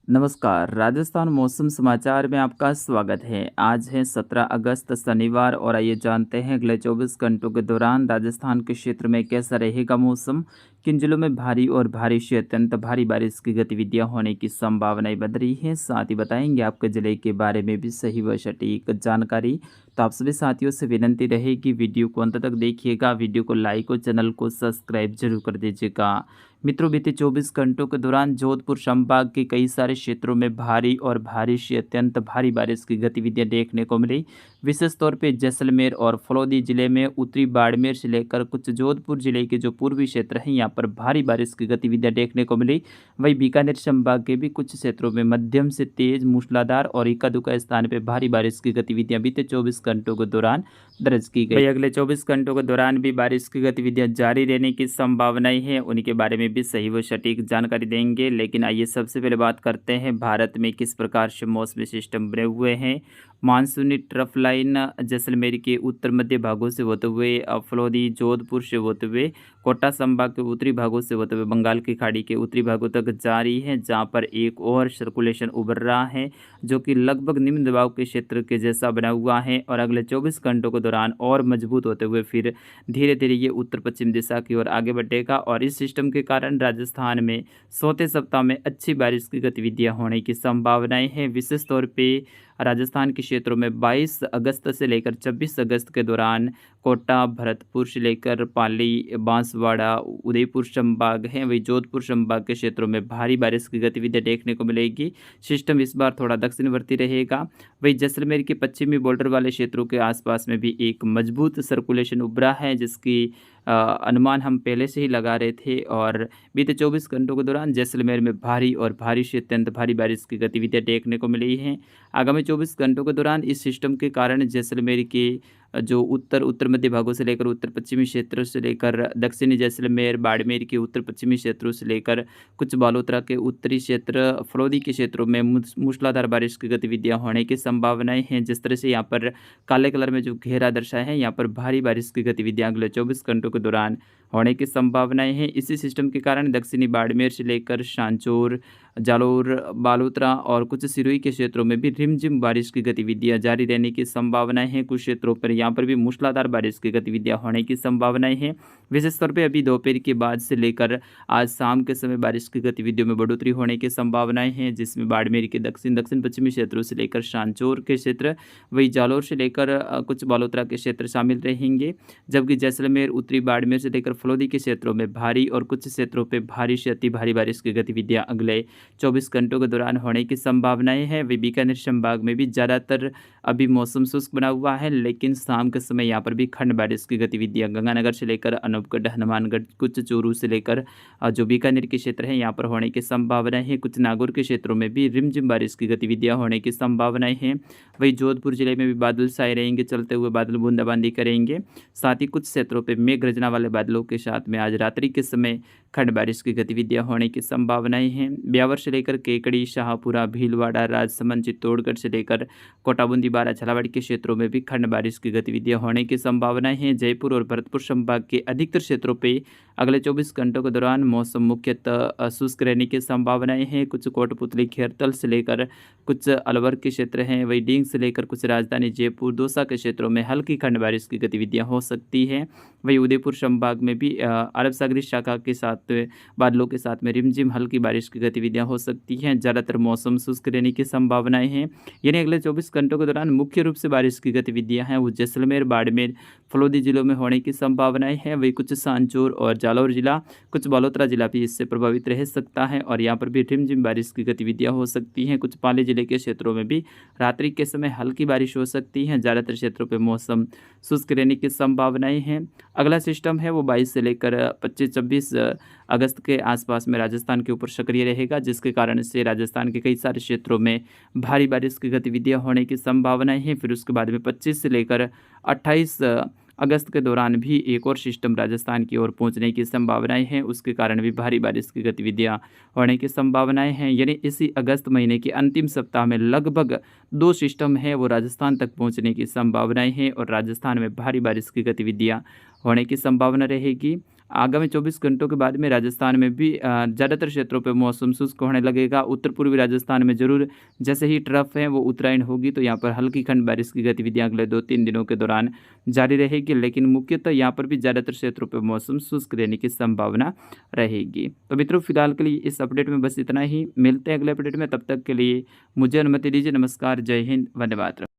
नमस्कार, राजस्थान मौसम समाचार में आपका स्वागत है। आज है 17 अगस्त शनिवार और आइए जानते हैं अगले 24 घंटों के दौरान राजस्थान के क्षेत्र में कैसा रहेगा मौसम, किन जिलों में भारी और भारी से अत्यंत भारी बारिश की गतिविधियां होने की संभावनाएं बन रही हैं। साथ ही बताएंगे आपके जिले के बारे में भी सही व सटीक जानकारी। तो आप सभी साथियों से विनंती रहेगी वीडियो को अंत तक देखिएगा, वीडियो को लाइक और चैनल को सब्सक्राइब जरूर कर दीजिएगा। मित्रों, बीते 24 घंटों के दौरान जोधपुर संभाग के कई सारे क्षेत्रों में भारी और भारी से अत्यंत भारी बारिश की गतिविधियां देखने को मिली। विशेष तौर पे जैसलमेर और फलौदी जिले में उत्तरी बाड़मेर से लेकर कुछ जोधपुर जिले के जो पूर्वी क्षेत्र हैं यहाँ पर भारी बारिश की गतिविधियां देखने को मिली। वहीं बीकानेर संभाग के भी कुछ क्षेत्रों में मध्यम से तेज मूसलाधार और इक्का दुक्का स्थान पर भारी बारिश की गतिविधियां बीते 24 घंटों के दौरान दर्ज की गई। अगले 24 घंटों के दौरान भी बारिश की गतिविधियां जारी रहने की संभावनाएं हैं, उनके बारे में भी सही व सटीक जानकारी देंगे। लेकिन आइए सबसे पहले बात करते हैं भारत में किस प्रकार से मौसमी सिस्टम बने हुए हैं। मानसूनी ट्रफ लाइन जैसलमेर के उत्तर मध्य भागों से होते हुए फलौदी जोधपुर से होते हुए कोटा संभाग के उत्तरी भागों से होते हुए बंगाल की खाड़ी के उत्तरी भागों तक जारी है, जहां पर एक और सर्कुलेशन उभर रहा है जो कि लगभग निम्न दबाव के क्षेत्र के जैसा बना हुआ है और अगले 24 घंटों के दौरान और मजबूत होते हुए फिर धीरे धीरे ये उत्तर पश्चिम दिशा की ओर आगे बढ़ेगा और इस सिस्टम के कारण राजस्थान में चौथे सप्ताह में अच्छी बारिश की गतिविधियां होने की संभावनाएं हैं। विशेष तौर पे राजस्थान के क्षेत्रों में 22 अगस्त से लेकर 26 अगस्त के दौरान कोटा, भरतपुर से लेकर पाली, बांसवाड़ा, उदयपुर संभाग हैं, वही जोधपुर संभाग के क्षेत्रों में भारी बारिश की गतिविधियां देखने को मिलेगी। सिस्टम इस बार थोड़ा दक्षिणवर्ती रहेगा। वही जैसलमेर के पश्चिमी बॉर्डर वाले क्षेत्रों के आसपास में भी एक मजबूत सर्कुलेशन उभरा है, जिसकी अनुमान हम पहले से ही लगा रहे थे और बीते 24 घंटों के दौरान जैसलमेर में भारी और भारी से अत्यंत भारी बारिश की गतिविधियां देखने को मिली हैं। आगामी 24 घंटों के दौरान इस सिस्टम के कारण जैसलमेर के जो उत्तर मध्य भागों से लेकर उत्तर पश्चिमी क्षेत्रों से लेकर दक्षिणी जैसलमेर, बाड़मेर के उत्तर पश्चिमी क्षेत्रों से लेकर कुछ बालोतरा के उत्तरी क्षेत्र, फलौदी के क्षेत्रों में मूसलाधार बारिश की गतिविधियां होने की संभावनाएं हैं। जिस तरह से यहाँ पर काले कलर में जो घेरा दर्शाया है, यहाँ पर भारी बारिश की गतिविधियां अगले 24 घंटों के दौरान होने की संभावनाएं हैं। इसी सिस्टम के कारण दक्षिणी बाड़मेर से लेकर सांचौर, जालोर, बालोतरा और कुछ सिरोही के क्षेत्रों में भी रिमझिम बारिश की गतिविधियां जारी रहने की संभावनाएं हैं। कुछ क्षेत्रों पर यहाँ पर भी मूसलाधार बारिश की गतिविधियां होने की संभावनाएं हैं। विशेष तौर पर अभी दोपहर के बाद से लेकर आज शाम के समय बारिश की गतिविधियों में बढ़ोतरी होने की संभावनाएं हैं, जिसमें बाड़मेर के दक्षिण पश्चिमी क्षेत्रों से लेकर सांचौर के क्षेत्र, वही जालोर से लेकर कुछ बालोतरा के क्षेत्र शामिल रहेंगे। जबकि जैसलमेर, उत्तरी बाड़मेर से लेकर फलौदी के क्षेत्रों में भारी और कुछ क्षेत्रों पर भारी से अति भारी बारिश की गतिविधियां अगले 24 घंटों के दौरान होने की संभावनाएं हैं। वही बीकानेर संभाग में भी ज़्यादातर अभी मौसम शुष्क बना हुआ है, लेकिन शाम के समय यहाँ पर भी खंड बारिश की गतिविधियां गंगानगर से लेकर अनूपगढ़, हनुमानगढ़, कुछ चूरू से लेकर जो बीकानेर के क्षेत्र हैं यहाँ पर होने की संभावनाएं हैं। कुछ नागौर के क्षेत्रों में भी रिमझिम बारिश की गतिविधियां होने की संभावनाएं हैं। वही जोधपुर जिले में भी बादल छाए रहेंगे, चलते हुए बादल बूंदाबांदी करेंगे। साथ ही कुछ क्षेत्रों पर मेघ गर्जना वाले बादलों के साथ में आज रात्रि के समय खंड बारिश की गतिविधियां होने की संभावनाएं हैं। ब्यावर से लेकर केकड़ी, शाहपुरा, भीलवाड़ा, राजसमंद, चित्तौड़गढ़ से लेकर कोटाबूंदी, बारा, झालावाड़ के क्षेत्रों में भी खंड बारिश की गतिविधियां होने की संभावनाएं हैं। जयपुर और भरतपुर संभाग के अधिकतर क्षेत्रों पे अगले 24 घंटों के दौरान मौसम मुख्यतः शुष्क रहने की संभावनाएं हैं। कुछ कोटपुतली, खेरतल से लेकर कुछ अलवर के क्षेत्र हैं, वही डींग से लेकर कुछ राजधानी जयपुर, दौसा के क्षेत्रों में हल्की खंड बारिश की गतिविधियां हो सकती हैं। वही उदयपुर संभाग में भी अरब सागरी शाखा के साथ बादलों के साथ में रिमझिम हल्की बारिश की गतिविधियां हो सकती हैं। ज़्यादातर मौसम शुष्क रहने की संभावनाएं हैं। यानी अगले 24 घंटों के दौरान मुख्य रूप से बारिश की गतिविधियां हैं वो जैसलमेर, बाड़मेर, फलौदी जिलों में होने की संभावनाएं हैं। वही कुछ सांचौर और जालौर जिला, कुछ बालोतरा जिला भी इससे प्रभावित रह सकता है और यहाँ पर भी रिमझिम बारिश की गतिविधियां हो सकती हैं। कुछ पाली जिले के क्षेत्रों में भी रात्रि के समय हल्की बारिश हो सकती है। ज़्यादातर क्षेत्रों पर मौसम शुष्क रहने की संभावनाएं हैं। अगला सिस्टम है वो 22 से लेकर 25-26 अगस्त के आसपास में राजस्थान के ऊपर सक्रिय रहेगा, जिसके कारण से राजस्थान के कई सारे क्षेत्रों में भारी बारिश की गतिविधियां होने की संभावनाएं हैं। फिर उसके बाद में 25 से लेकर 28 अगस्त के दौरान भी एक और सिस्टम राजस्थान की ओर पहुंचने की संभावनाएं हैं, उसके कारण भी भारी बारिश की गतिविधियां होने की संभावनाएं हैं। यानी इसी अगस्त महीने के अंतिम सप्ताह में लगभग 2 सिस्टम है वो राजस्थान तक पहुंचने की संभावनाएं हैं और राजस्थान में भारी बारिश की गतिविधियां होने की संभावना रहेगी। आगामी 24 घंटों के बाद में राजस्थान में भी ज़्यादातर क्षेत्रों पे मौसम शुष्क होने लगेगा। उत्तर पूर्वी राजस्थान में ज़रूर जैसे ही ट्रफ है वो उत्तरायण होगी तो यहाँ पर हल्की खंड बारिश की गतिविधियाँ अगले 2-3 दिनों के दौरान जारी रहेगी, लेकिन मुख्यतः यहाँ पर भी ज़्यादातर क्षेत्रों पे मौसम शुष्क रहने की संभावना रहेगी। तो मित्रों फिलहाल के लिए इस अपडेट में बस इतना ही। मिलते हैं अगले अपडेट में, तब तक के लिए मुझे अनुमति दीजिए। नमस्कार, जय हिंद, वंदे मातरम।